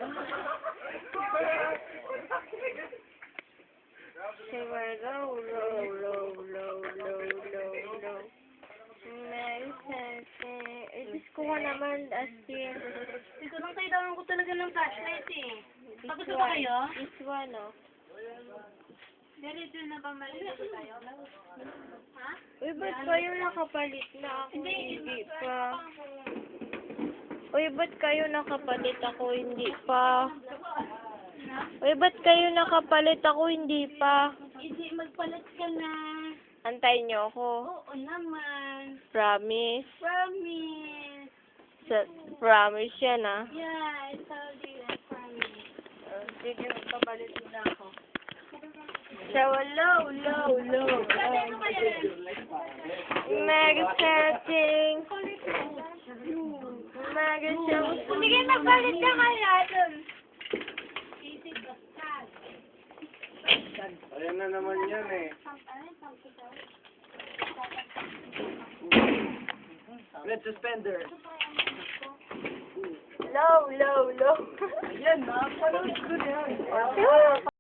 Low, low, low, low, low, low, low. Diyos ko nga naman, as in. Dito lang tayo daw ko talaga ng flashlight eh. This Pagod na one. kayo? This one, oh. Dito na ba malilito tayo? Ha? Uy, ba't kayo nakapalit na ako? Hindi pa. Uy, ba't kayo nakapalit ako? Hindi pa. Uy, ba't kayo nakapalit ako? Hindi pa. Hindi, magpalit ka na. Antayin niyo ako. Oo naman. Promise. Promise. Promise yan, ah. Yeah, I told you, I promise. Sige, magpapalit na ako. So, low, low, low. Mega setting. Mega show. Sige, magpalit ka kaya dun. Ayan na naman yan eh. Red suspender. Low, low, low. Ayan, napanood ko yan.